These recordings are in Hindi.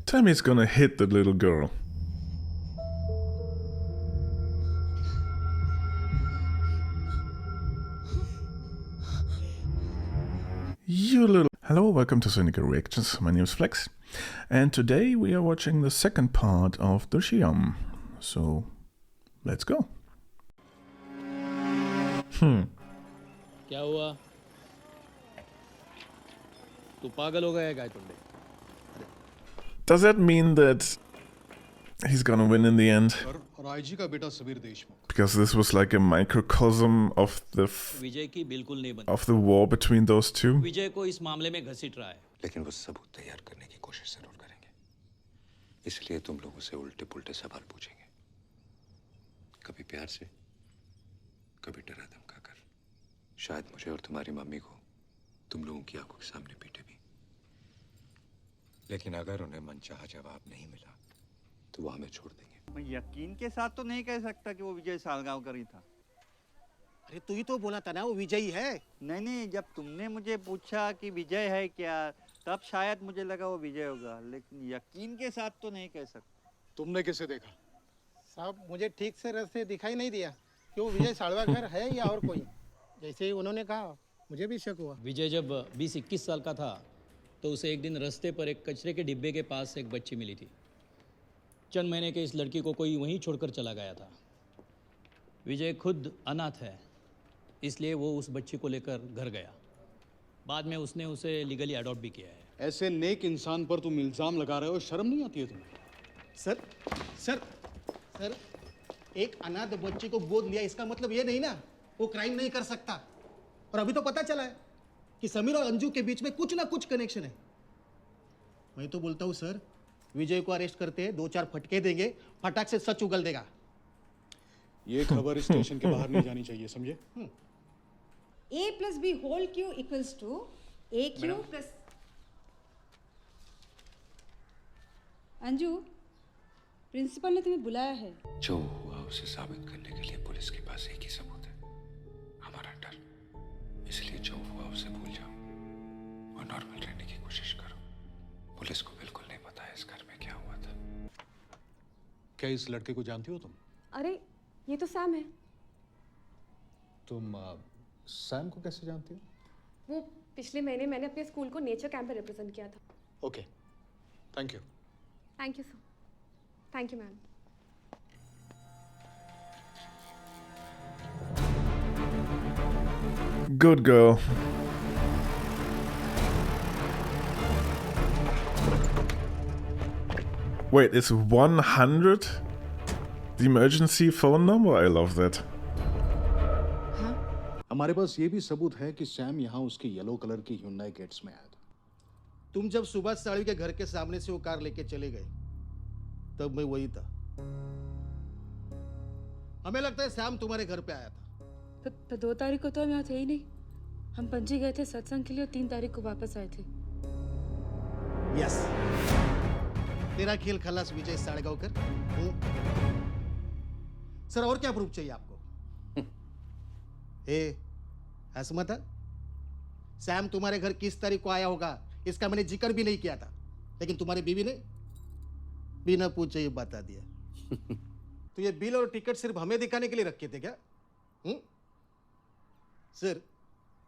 Tammy's gonna hit the little girl. You little... Hello, welcome to Cynical Reactions. My name is Flex. And today we are watching the second part of Dushyam. So, let's go. क्या हुआ? तू पागल हो गया गाय तुंडे? Does that mean that he's gonna win in the end? और आईजी का बेटा Sabir Deshmukh Because this was like a microcosm of the विजय की बिल्कुल नहीं बनी। of the war between those two. विजय को इस मामले में घसीट रहा है। लेकिन वो सबूत तैयार करने की कोशिश जरूर करेंगे, इसलिए तुम लोगों से उल्टे पुल्टे सवाल पूछेंगे, कभी प्यार से, कभी डरा धमका कर, शायद मुझे और तुम्हारी मम्मी को तुम लोगों की आंखों के सामने पीटे भी। लेकिन अगर उन्हें मनचाहा जवाब नहीं मिला तो वो हमें छोड़ देंगे। मैं यकीन के साथ तो नहीं कह सकता कि वो विजय सालगांवकर ही था। अरे तू ही तो बोला था ना वो विजयी है। नहीं, जब तुमने मुझे पूछा कि विजय है क्या, तब शायद मुझे लगा वो विजय होगा, लेकिन यकीन के साथ तो नहीं कह सकता। तुमने किसे देखा? साहब मुझे ठीक से रास्ते दिखाई नहीं दिया कि वो विजय सालगांवकर है या और कोई। जैसे ही उन्होंने कहा मुझे भी शक हुआ। विजय जब 20-21 साल का था तो उसे एक दिन रास्ते पर एक कचरे के डिब्बे के पास एक बच्ची मिली थी। चंद महीने के इस लड़की को कोई वहीं छोड़कर चला गया था। विजय खुद अनाथ है, इसलिए वो उस बच्ची को लेकर घर गया। बाद में उसने उसे लीगली अडॉप्ट भी किया है। ऐसे नेक इंसान पर तुम इल्जाम लगा रहे हो, शर्म नहीं आती है तुम्हें? सर सर सर एक अनाथ बच्चे को गोद लिया इसका मतलब ये नहीं ना वो क्राइम नहीं कर सकता। और अभी तो पता चला है कि समीर और अंजू के बीच में कुछ ना कुछ कनेक्शन है। मैं तो बोलता हूँ सर, विजय को अरेस्ट करते हैं, 2-4 फटके देंगे, फटाक से सच उगल देगा। ये खबर स्टेशन के बाहर नहीं जानी चाहिए, समझे? A plus B whole Q equals to AQ plus... Anju, principal ने तुम्हें बुलाया है। जो हुआ उसे साबित करने के लिए पुलिस के पास एक ही सबूत है, हमारा डर। इसलिए जो हुआ उसे भूल जाओ और नॉर्मल रहने की कोशिश करो। पुलिस को बिल्कुल नहीं पता है इस घर में क्या हुआ था। क्या इस लड़के को जानती हो तुम? अरे ये तो सैम है। तुम सैम को कैसे जानती हो? वो पिछले महीने मैंने अपने स्कूल को नेचर कैंप में रिप्रेजेंट किया था। Okay, thank you. Thank you sir. Thank you ma'am. Good girl. Wait, is 100 the emergency phone number? I love that. हमारे पास ये भी सबूत है कि सैम यहाँ उसके येलो कलर की Hyundai गेट्स में आया था। तुम जब सुभाष साड़ी के घर के सामने से वो कार लेके चले गए तब मैं वही था। हमें लगता है सैम तुम्हारे घर पे आया था। पर 2 तारीख को तो हम यहाँ थे ही नहीं। हम पणजी गए थे सत्संग के लिए और 3 तारीख को वापस आए थे। यस, तेरा खेल खलास विजय सालगांवकर। सर और क्या प्रूफ चाहिए आपको? हंस मत। सैम तुम्हारे घर किस तारीख को आया होगा इसका मैंने जिक्र भी नहीं किया था, लेकिन तुम्हारी बीवी ने बिना पूछे ही बता दिया। तो ये बिल और टिकट सिर्फ हमें दिखाने के लिए रखे थे क्या? सर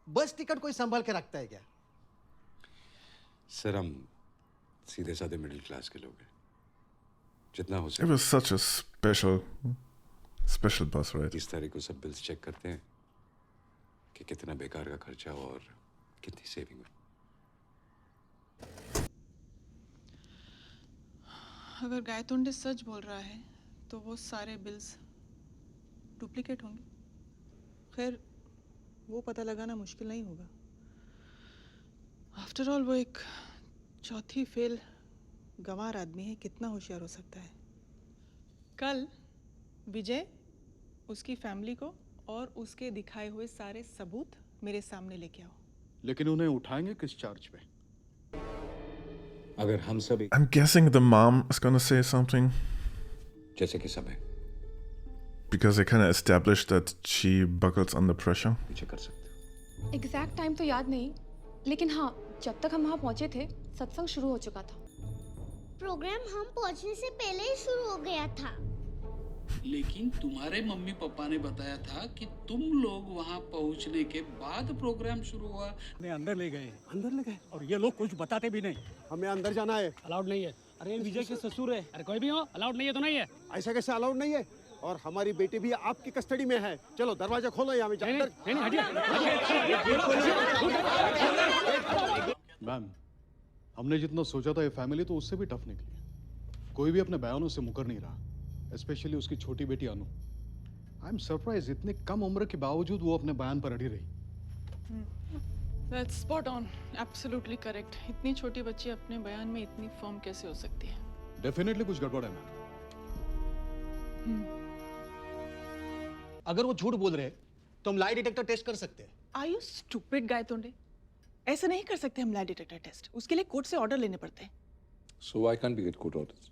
बस टिकट कोई संभाल के रखता है क्या? सर हम सीधे साधे मिडिल क्लास के लोग हैं, जितना हो It सके was such a special bus ride. 30 तारीख को सब बिल्स चेक करते हैं कि कितना बेकार का खर्चा और कितनी सेविंग हुई। अगर गायतोंडे सच बोल रहा है तो वो सारे बिल्स डुप्लीकेट होंगे। खैर वो पता लगाना मुश्किल नहीं होगा। आफ्टर ऑल वो एक चौथी फेल गंवार आदमी है, कितना होशियार हो सकता है। कल विजय, उसकी फैमिली को और उसके दिखाए हुए सारे सबूत मेरे सामने लेके आओ। लेकिन उन्हें उठाएंगे किस चार्ज पे? अगर हम सब I'm guessing the mom is gonna say something. जैसे कि समय Because they kind of established that she buckles under pressure. पीछे कर सकते हो। एग्जैक्ट टाइम तो याद नहीं, लेकिन हाँ, जब तक हम वहाँ पहुँचे थे सत्संग शुरू हो चुका था। प्रोग्राम हम पहुंचने से पहले ही शुरू हो गया था। लेकिन तुम्हारे मम्मी पापा ने बताया था कि तुम लोग वहाँ पहुँचने के बाद प्रोग्राम शुरू हुआ। हमें अंदर ले गए और ये लोग कुछ बताते भी नहीं। हमें अंदर जाना है, अलाउड नहीं है। अरे विजय के ससुर है। अरे कोई भी हो, अलाउड नहीं है तो नहीं है। ऐसा कैसे अलाउड नहीं है? और हमारी बेटी भी आपकी कस्टडी में है। चलो दरवाजा खोलो, यहाँ मैम, हमने जितना सोचा था ये फैमिली तो उससे भी टफ निकली। कोई भी अपने बयानों से मुकर नहीं रहा, स्पेशली उसकी छोटी बेटी अनु। आई एम सरप्राइज, इतनी कम उम्र के बावजूद वो अपने बयान पर अड़ी रही। That's spot on, absolutely correct. इतनी छोटी बच्ची अपने बयान में इतनी फर्म कैसे हो सकती है? डेफिनेटली कुछ गड़बड़ है मैम। अगर वो झूठ बोल रहे हैं तो हम लाई डिटेक्टर टेस्ट कर सकते हैं। Are you stupid Gaitonde? ऐसे नहीं कर सकते हम लाई डिटेक्टर टेस्ट। उसके लिए कोर्ट से ऑर्डर लेने पड़ते हैं। So why can't we get court orders?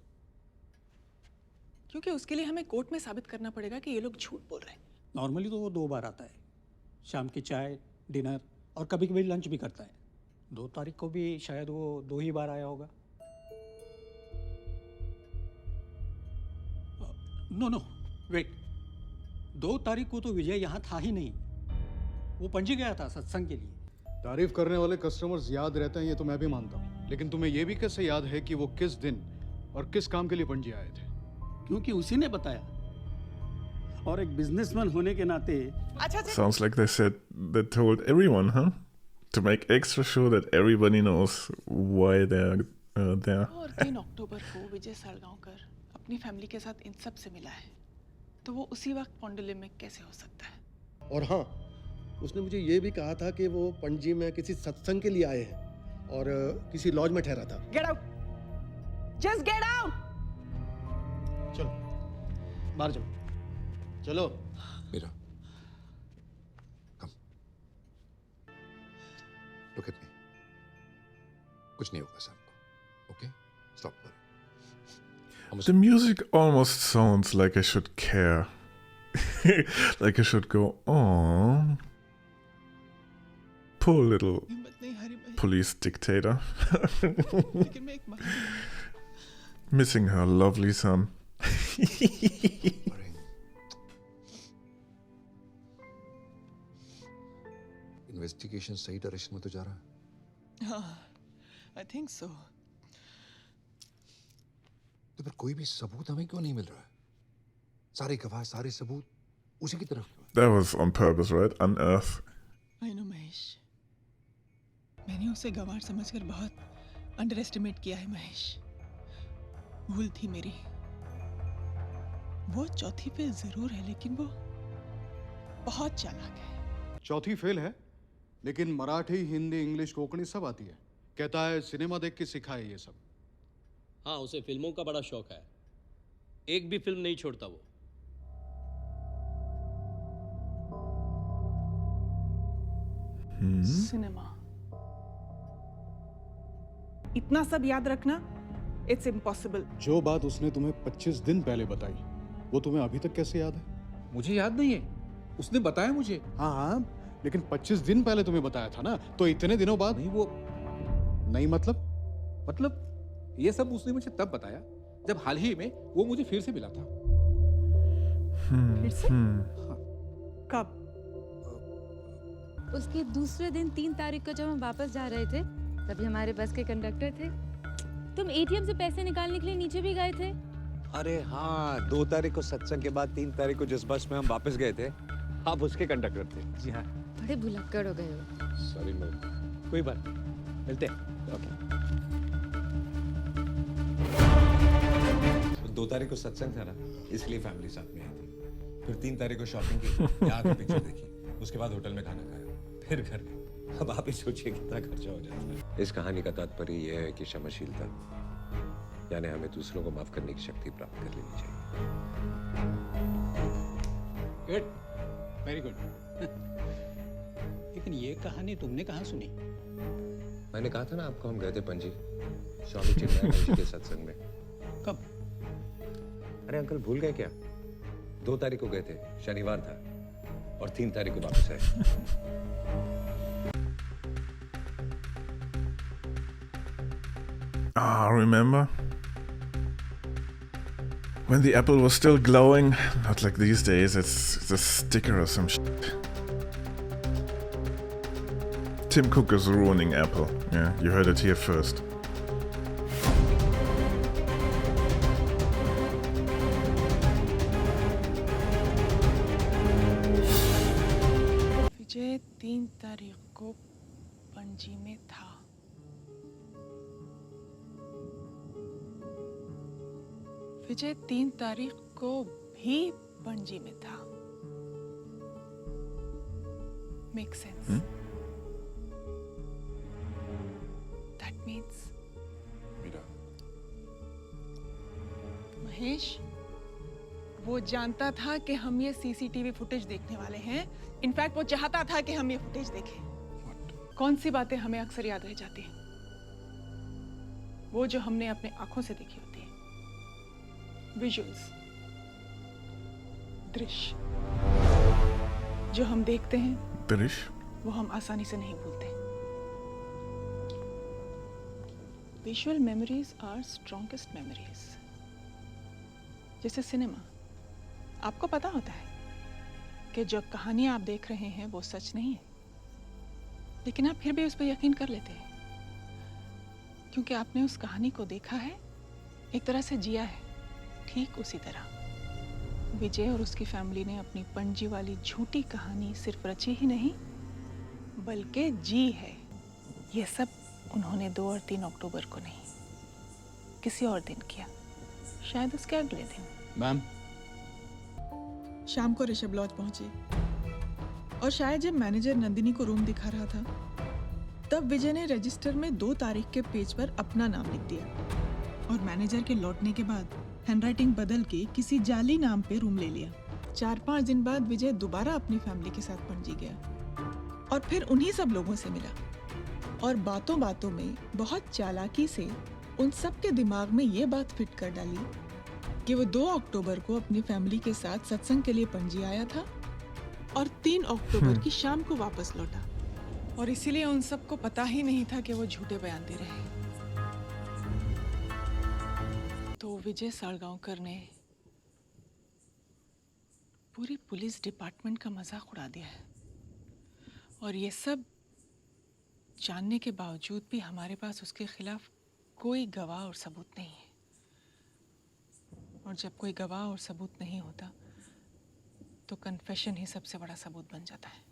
क्योंकि उसके लिए हमें कोर्ट में साबित करना पड़ेगा कि ये लोग झूठ बोल रहे हैं। नॉर्मली तो वो 2 बार आता है, शाम की चाय, डिनर और कभी कभी लंच भी करता है। 2 तारीख को भी शायद वो 2 ही बार आया होगा। नो वेट, 2 तारीख को तो विजय यहाँ था ही नहीं। वो पणजी गया था सत्संग के लिए। तारीफ करने वाले कस्टमर्स याद रहते हैं ये तो मैं भी मानता हूँ, लेकिन तुम्हें ये भी कैसे याद है कि वो किस दिन और किस काम के लिए पणजी आए थे? क्योंकि उसी ने बताया, और एक बिजनेसमैन होने के नाते। Sounds like they told everyone, huh? To make extra sure that everybody knows why they're there. और 3 अक्टूबर को विजय सालगांवकर अपनी फैमिली के साथ इन सब से मिला है, तो वो उसी वक्त पौंडुले में कैसे हो सकता है? और हाँ, उसने मुझे ये भी कहा था कि वो पणजी में किसी सत्संग के लिए आए हैं और किसी लॉज में ठहरा था। Get out! Just get out! चलो बाहर चलो। चलो मीरा, कम। Look at me. कुछ नहीं होगा सबको, okay? Stop worrying. The music almost sounds like I should care. Like I should go, oh, poor little police dictator. Missing her lovely son. Investigation सही डायरेक्शन में तो जा रहा है। I think so. तो फिर कोई भी सबूत हमें क्यों नहीं मिल रहा है? सारे गवाह, सारे सबूत उसी की तरफ क्यों? That was on purpose, right? Unearth. I know Mahesh, मैंने उसे गवार समझकर बहुत अंडर एस्टिमेट किया है महेश। भूल थी मेरी। वो चौथी पे जरूर है, लेकिन वो बहुत चालाक है। चौथी फेल है, लेकिन मराठी, हिंदी, इंग्लिश, कोंकणी सब आती है। कहता है सिनेमा देख के सीखा है ये सब। हाँ, उसे फिल्मों का बड़ा शौक है। एक भी फिल्म नहीं छोड़ता वो। सिनेमा। इतना सब याद रखना इट्स इम्पॉसिबल। जो बात उसने तुम्हें 25 दिन पहले बताई, वो तुम्हें अभी तक कैसे याद है? मुझे याद नहीं है, उसने बताया मुझे। हाँ, लेकिन 25 दिन पहले तुम्हें बताया था ना, तो इतने दिनों बाद नहीं, वो नहीं मतलब ये सब उसने मुझे तब बताया जब हाल ही में वो मुझे फिर से मिला था। फिर से? कब? उसके दूसरे दिन 3 तारीख को जब हम वापस जा रहे थे, तभी हमारे बस के कंडक्टर थे। तुम एटीएम से पैसे निकालने के लिए नीचे भी गए थे। अरे हाँ, 2 तारीख को सत्संग के बाद 3 तारीख को जिस बस में हम वापस गए थे, आप उसके कंडक्टर थे। जी हाँ। बड़े भुलक्कड़ हो गए हो। Sorry ma'am. कोई बात नहीं, मिलते हैं। ओके। 2 तारीख को सत्संग था ना, इसलिए फैमिली साथ में आई थी। फिर 3 तारीख को शॉपिंग की, यहाँ की पिक्चर देखी, उसके बाद होटल में खाना खाया, फिर घर गए। अब आप ही सोचिए कितना खर्चा हो जाता है। इस कहानी का तात्पर्य यह है कि क्षमाशीलता, यानी हमें दूसरों को माफ करने की शक्ति प्राप्त कर लेनी चाहिए। Good, very good. लेकिन ये कहानी तुमने कहाँ सुनी? मैंने कहा था ना आपको, हम गए थे पणजी, स्वामी चिन्मयानंद जी के सत्संग में। कब? अरे अंकल भूल गए क्या? 2 तारीख को गए थे, शनिवार था, और 3 तारीख को वापस आए। Remember? When the apple was still glowing, not like these days, it's a sticker or some shit. Tim Cook is ruining Apple. Yeah, you heard it here first. विजय 3 तारीख को पणजी में था। विजय 3 तारीख को भी पणजी में था। Make sense. That means Meera, Mahesh, वो जानता था कि हम ये सीसीटीवी फुटेज देखने वाले हैं। इनफैक्ट वो चाहता था कि हम ये फुटेज देखें। कौन सी बातें हमें अक्सर याद रह जाती हैं? वो जो हमने अपने आंखों से देखी होती है। विजुअल्स, दृश्य जो हम देखते हैं, दृश्य वो हम आसानी से नहीं भूलते। Visual memories are strongest memories. जैसे सिनेमा, आपको पता होता है कि जो कहानी आप देख रहे हैं वो सच नहीं है, लेकिन आप फिर भी उस पर यकीन कर लेते हैं क्योंकि आपने उस कहानी को देखा है, एक तरह से जिया है। ठीक उसी तरह विजय और उसकी फैमिली ने अपनी पणजी वाली झूठी कहानी सिर्फ रची ही नहीं बल्कि जी है। ये सब उन्होंने 2 और 3 अक्टूबर को नहीं, किसी और दिन किया, शायद उसके अगले दिन। मैम, शाम को ऋषभ लॉज पहुंचे और शायद जब मैनेजर नंदिनी को रूम दिखा रहा था तब विजय ने रजिस्टर में 2 तारीख के पेज पर अपना नाम लिख दिया और मैनेजर के लौटने के बाद हैंडराइटिंग बदल के किसी जाली नाम पे रूम ले लिया। 4-5 दिन बाद विजय दोबारा अपनी फैमिली के साथ पणजी गया और फिर उन्हीं सब लोगों से मिला और बातों बातों में बहुत चालाकी से उन सब के दिमाग में ये बात फिट कर डाली कि वो 2 अक्टूबर को अपनी फैमिली के साथ सत्संग के लिए पणजी आया था और 3 अक्टूबर की शाम को वापस लौटा और इसीलिए उन सबको पता ही नहीं था कि वो झूठे बयान दे रहे हैं। तो विजय साड़गांवकर ने पूरी पुलिस डिपार्टमेंट का मजाक उड़ा दिया है और ये सब जानने के बावजूद भी हमारे पास उसके खिलाफ कोई गवाह और सबूत नहीं है। और जब कोई गवाह और सबूत नहीं होता तो कन्फेशन ही सबसे बड़ा सबूत बन जाता है।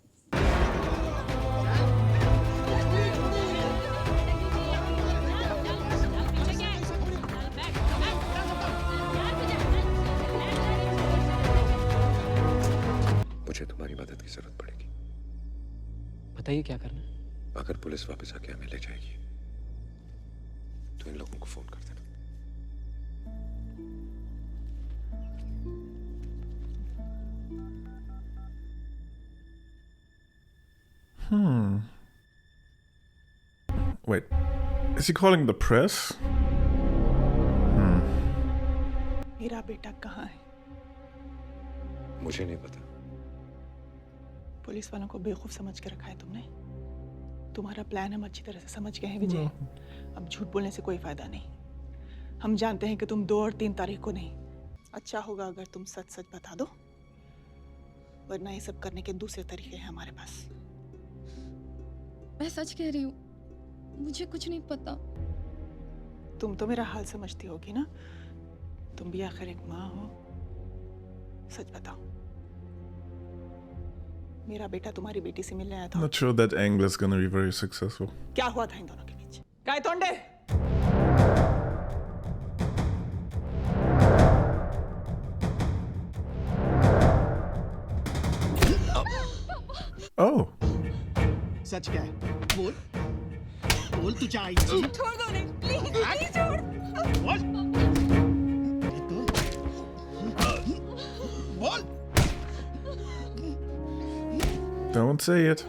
मुझे तुम्हारी मदद की जरूरत पड़ेगी। बताइए क्या करना है? अगर पुलिस वापस आके हमें ले जाएगी तो इन लोगों को फोन कर देना। Wait, is he calling the press? मेरा बेटा कहाँ है? मुझे नहीं पता। पुलिस वालों को बेवकूफ समझ के रखा है तुमने। तुम्हारा प्लान हम अच्छी तरह से समझ गए हैं विजय। अब झूठ बोलने से कोई फायदा नहीं। हम जानते हैं कि तुम 2 और 3 तारीख को नहीं। अच्छा होगा अगर तुम सच सच बता दो, वरना ये सब करने के दूसरे तरीके हैं हमारे पास। मैं सच कह रही हूँ, मुझे कुछ नहीं पता। तुम तो मेरा हाल समझती होगी ना, तुम भी आखिर एक माँ हो। सच बताओ, मेरा बेटा तुम्हारी बेटी से मिलने आया था। Not sure that angle is gonna be very successful. क्या हुआ था इन दोनों के बीच? काय तोंडे? Oh. सच क्या है? बोल बोल, तू चाहे छोड़ दो नहीं, प्लीज छोड़। बोल बोल। Don't say it.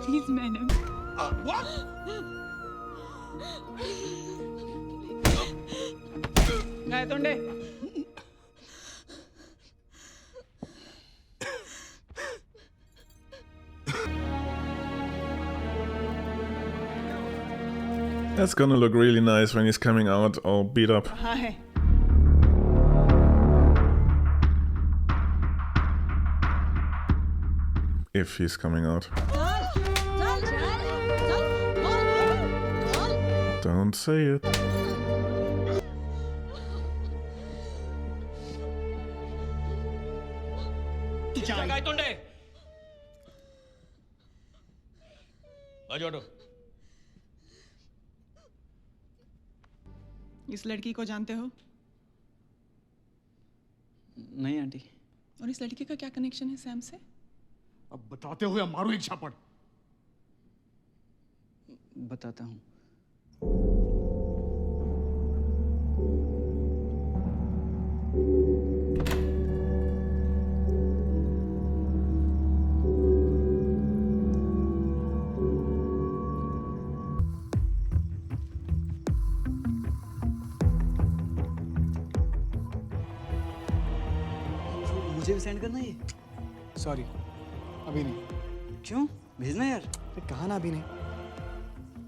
Please madam. काय तोंडे? That's gonna look really nice when he's coming out all beat up. हाँ है. If he's coming out. Don't say it. इस लड़की को जानते हो? नहीं आंटी. और इस लड़की का क्या कनेक्शन है सैम से? अब बताते हुए मारो एक झापड़. बताता हूँ. मुझे भी सेंड करना ये. सॉरी, अभी नहीं. क्यों? भेजना यार. कहा ना अभी नहीं.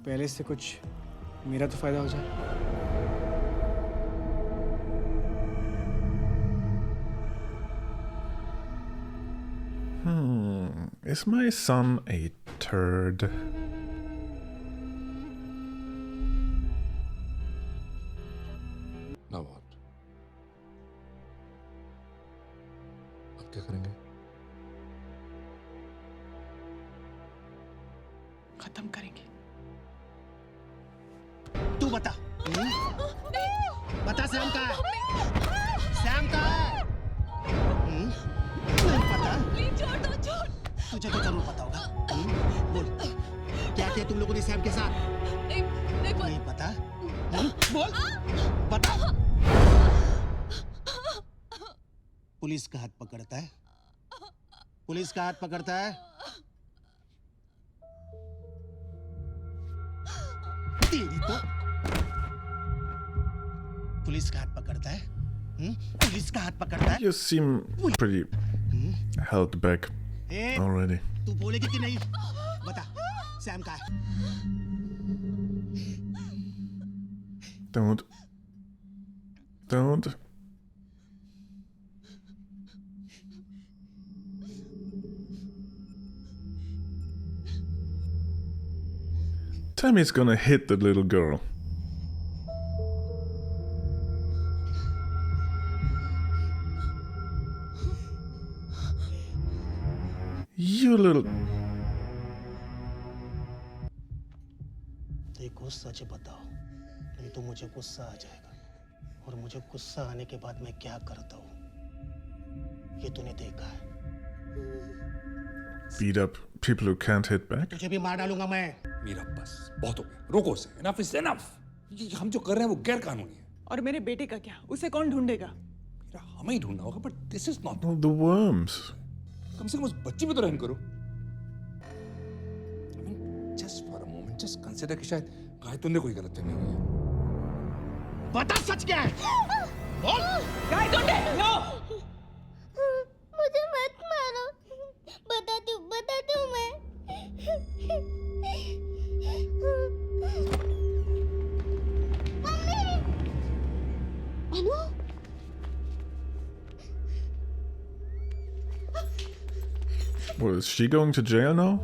पहले से कुछ मेरा तो फायदा हो जाए. Is my son a turd? Now what? अब क्या करेंगे? खत्म करेंगे. तू बता. बता सैम कहाँ है? सैम कहाँ है? नहीं पता. तुझे तो जरूर पता होगा. बोल, क्या किया तुम लोगों ने सैम के साथ? नहीं पता. बोल, बता. पुलिस का हाथ पकड़ता है. पुलिस का हाथ पकड़ता है. तेरी तो पुलिस का हाथ पकड़ता है. पुलिस का हाथ पकड़ता है. You seem pretty held back already. तू बोलेगी कि नहीं? बता, सैम कहाँ है? Don't. Tammy's gonna hit the little girl. You little... देखो सच बताओ, नहीं तो मुझे गुस्सा आ जाएगा. और मुझे गुस्सा आने के बाद मैं क्या करता हूँ, ये तूने देखा है. Beat up people who can't hit back? तुझे भी मार डालूंगा मैं. मीरा बस बहुत हो गया. रोको उसे. Enough is enough. ये हम जो कर रहे हैं वो गैर कानूनी है. और मेरे बेटे का क्या? उसे कौन ढूंढेगा? मीरा हमें ही ढूंढना होगा. But this is not. The worms. कम से कम उस बच्ची पे तो रहम करो. I mean, just for a moment, just consider कि शायद गायतुन ने कोई गलती नहीं हुई है. बता सच क्या है? बोल. गायतुन ने, नो. मुझे मत मारो. बताती हूँ मैं. Mummy. Anu. Well, is she going to jail now?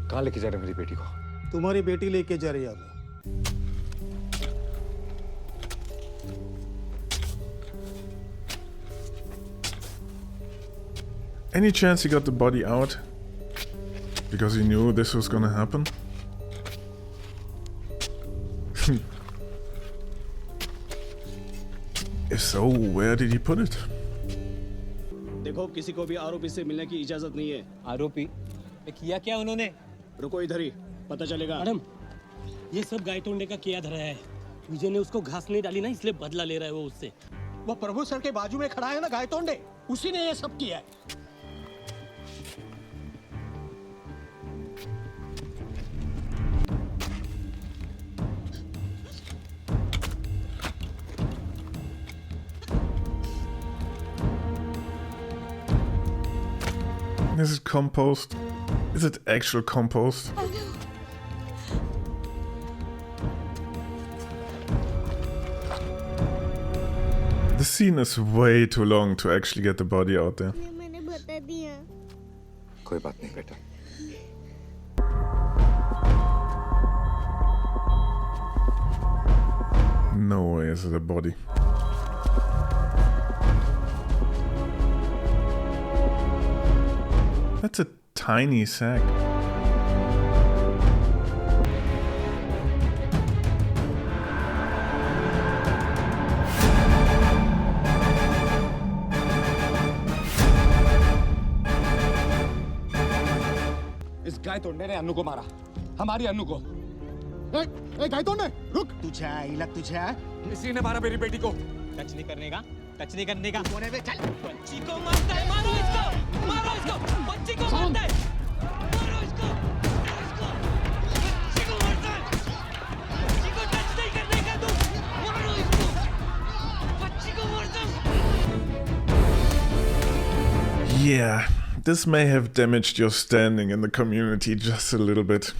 कहाँ लेके जा रहे मेरी बेटी को? तुम्हारी बेटी लेके जा रही है. Any chance he got the body out? Because he knew this was gonna happen? If so, where did he put it? देखो, किसी को भी आरोपी से मिलने की इजाजत नहीं है. आरोपी? किया क्या उन्होंने? रुको इधर ही, पता चलेगा. मैडम, ये सब गायतोंडे का किया धरा है. विजय ने उसको घास नहीं डाली ना, इसलिए बदला ले रहा है वो उससे. वो प्रभु सर के बाजू में खड़ा है ना गायतोंडे, उसी ने ये सब किया है. This is compost. Is it actual compost? The scene is way too long to actually get the body out there. ये मैंने बता दिया। कोई बात नहीं बेटा। No way is it a body. That's a tiny sack. इस गाय तोड़ने ने अन्नू को मारा, हमारी अन्नू को। गाय तोड़ने रुक। तुझे आईला तुझे इसी ने मारा मेरी बेटी को। टच नहीं करने का, टच नहीं करने का। कोने पे चल। बच्ची को मारता है, मारो इसको, मारो इसको, बच्ची को मारता है, मारो इसको, बच्ची को मारता है, बच्ची को टच नहीं करने का तू, मारो इसको, बच्ची को मारता है। Yeah, this may have damaged your standing in the community just a little bit.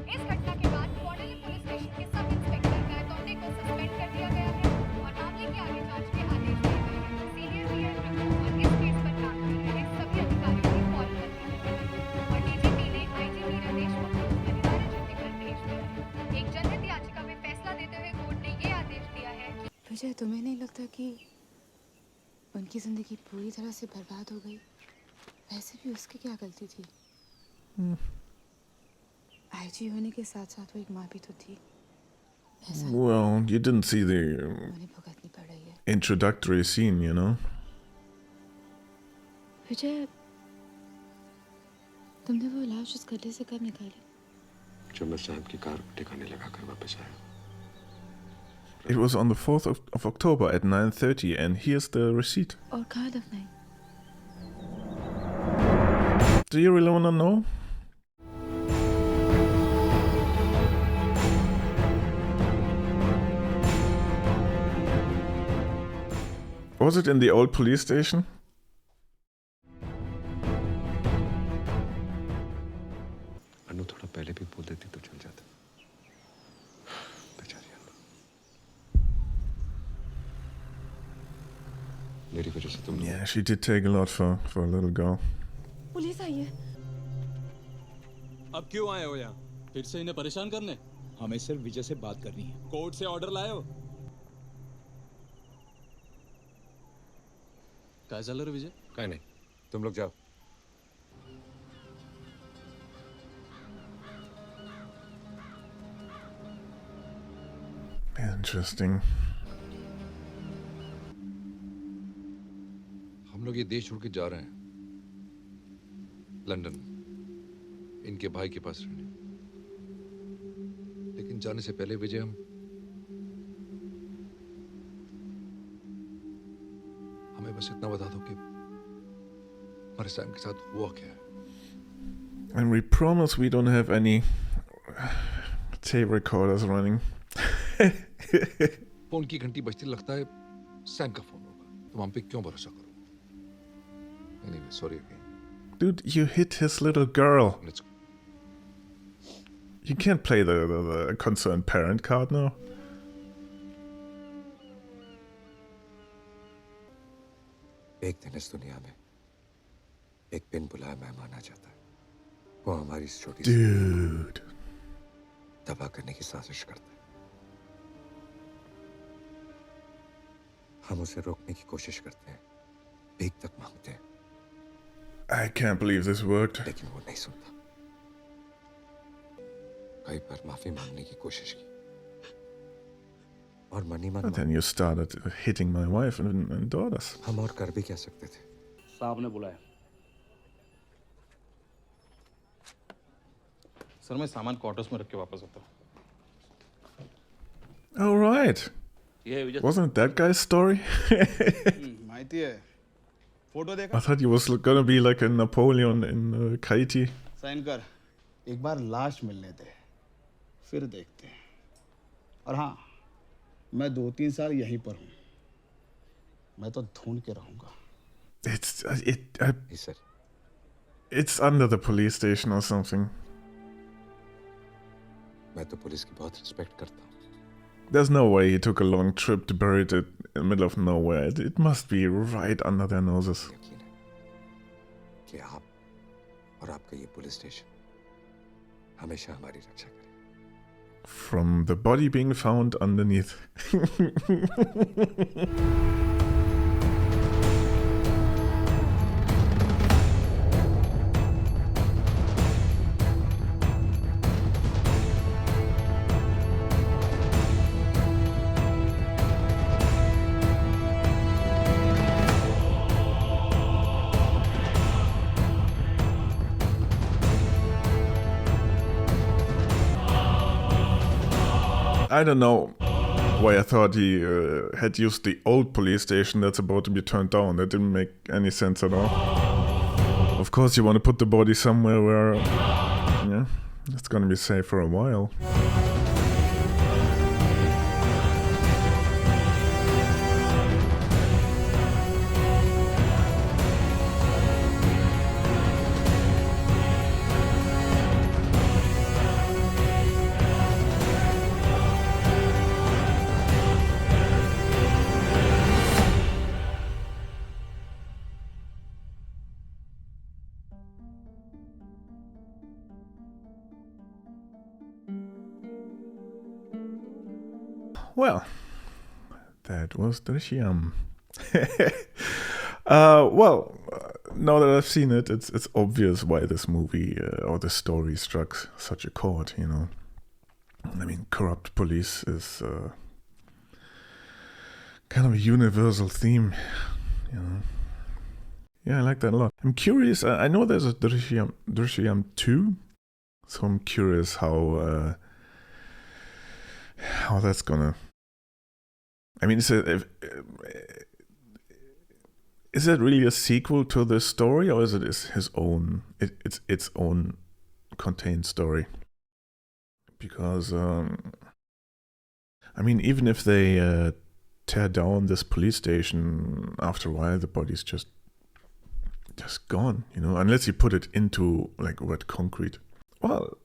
इस घटना के बाद कोडली पुलिस स्टेशन के सब इंस्पेक्टर गायतोंडे को सस्पेंड कर दिया गया है और मामले की आगे जांच के आदेश दिए गए हैं। सीनियर सीआई और इस केस पर काम कर रहे सभी अधिकारियों की कॉल कर दी है और डीजीपी ने आईजीपी रमेश को अनिवार्य छुट्टी पर भेज दिया है। एक जनहित याचिका में फैसला देते हुए कोर्ट ने ये आदेश दिया है कि विजय, तुम्हें नहीं लगता कि उनकी जिंदगी पूरी तरह से बर्बाद हो गई? वैसे भी उसकी क्या गलती थी? आईजी होने के साथ साथ वो एक माँ भी तो थी। Well, you didn't see the उन्हें भुगतनी पड़ रही है। introductory scene, you know? विजय, तुमने वो लाश उस गड्ढे से कब निकाली? जब मैं साहब की कार ठिकाने लगाकर वापस आया। It was on the 4th of October at 9:30, and here's the receipt. और कहाँ दफनाई? Do you really want to know? Was it in the old police station? Annu थोड़ा पहले भी बोल देती तो चल जाता। बेचारी अन्नू। मेरी वजह से तुम। Yeah, she did take a lot for a little girl. Police आई है। अब क्यों आए हो यहाँ? फिर से इन्हें परेशान करने? हमें सिर्फ विजय से बात करनी है। कोर्ट से ऑर्डर लाए हो? क्या चल रहा है विजय? क्या नहीं, तुम लोग जाओ। Interesting. हम लोग ये देश छोड़ के जा रहे हैं लंदन, इनके भाई के पास रहने। लेकिन जाने से पहले विजय हमें बस इतना बता दो कि हमारे सैम के साथ हुआ क्या है। And we promise we don't have any tape recorders running. Phone की घंटी बजती, लगता है सैम का फोन होगा। तुम हम पे क्यों भरोसा करो? Anyway, sorry again. Dude, you hit his little girl. You can't play the concerned parent card now. एक दिन इस दुनिया में एक बिन बुलाया मेहमान आ जाता है। वो हमारी इस छोटी सी Dude. तबाह करने की साजिश करता है। हम उसे रोकने की कोशिश करते हैं, भीख तक मांगते हैं। I can't believe this worked. लेकिन वो नहीं सुनता। कई बार माफी मांगने की कोशिश की और मनी मन। But then you started hitting my wife and daughters. हम और कर भी क्या सकते थे? साहब ने बुलाया। सर मैं सामान क्वार्टर्स में रख के वापस आता हूँ। All right. Wasn't that guy's story? माहिती है। फोटो देखा? I thought he was gonna be like a Napoleon in Haiti. Sign कर। एक बार लाश मिलने दे, फिर देखते हैं। और हाँ, मैं 2-3 साल यहीं पर हूँ। मैं तो ढूंढ के रहूंगा। It's under the police station or something. मैं तो पुलिस की बहुत रिस्पेक्ट करता हूँ। There's no way he took a long trip to bury it in the middle of nowhere. It must be right under their noses. कि आप और आपका ये पुलिस स्टेशन हमेशा हमारी रक्षा करें. From the body being found underneath. I don't know why I thought he had used the old police station that's about to be turned down. That didn't make any sense at all. Of course you want to put the body somewhere where, yeah, it's gonna be safe for a while. Well, that was Drishyam. Now that I've seen it, it's obvious why this movie or this story struck such a chord, you know. I mean, corrupt police is kind of a universal theme, you know. Yeah, I like that a lot. I'm curious, I know there's a Drishyam 2, so I'm curious how that's gonna... I mean, is it really a sequel to this story, or is it his own? It's its own contained story? Because I mean, even if they tear down this police station, after a while the body's just gone, you know. Unless you put it into like wet concrete. Well,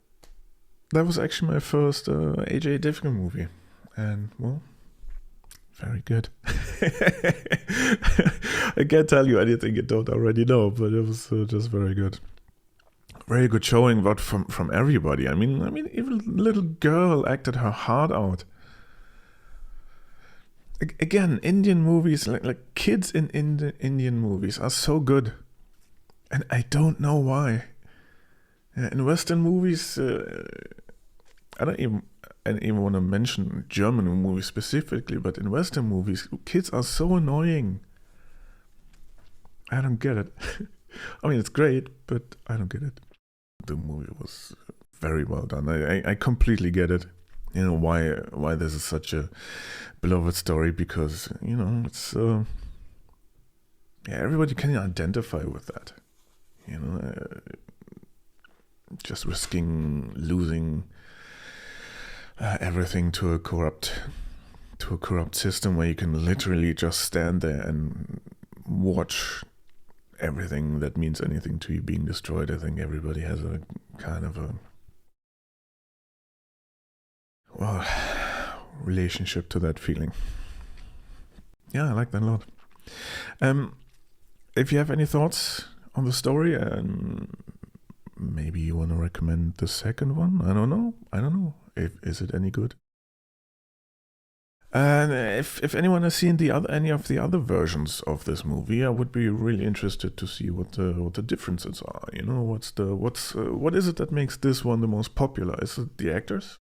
that was actually my first A.J. Divgan movie, and well. Very good. I can't tell you anything you don't already know, but it was just very good. Very good showing, but from everybody. I mean, even little girl acted her heart out. Again, Indian movies, like kids in Indian movies are so good, and I don't know why. In Western movies, I don't even want to mention German movies specifically, but in Western movies, kids are so annoying. I don't get it. I mean, it's great, but I don't get it. The movie was very well done. I completely get it. You know, why this is such a beloved story, because, you know, it's... everybody can identify with that. You know, just risking losing... everything to a corrupt system where you can literally just stand there and watch everything that means anything to you being destroyed. I think everybody has a kind of a relationship to that feeling. Yeah, I like that a lot. If you have any thoughts on the story, maybe you want to recommend the second one. I don't know. Is it any good? And if anyone has seen any of the other versions of this movie, I would be really interested to see what the differences are. You know, what is it that makes this one the most popular? Is it the actors?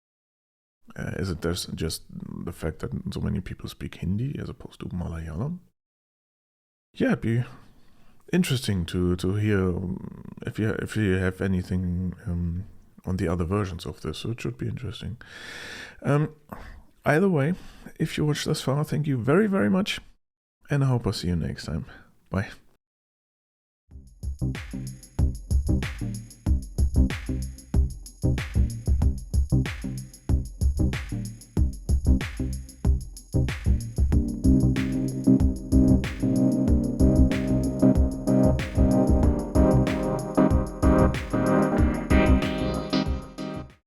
Is it just the fact that so many people speak Hindi as opposed to Malayalam? Yeah, it'd be interesting to hear if you have anything on the other versions of this. So it should be interesting. Either way, if you watched this far, thank you very, very much, and I hope I'll see you next time. Bye.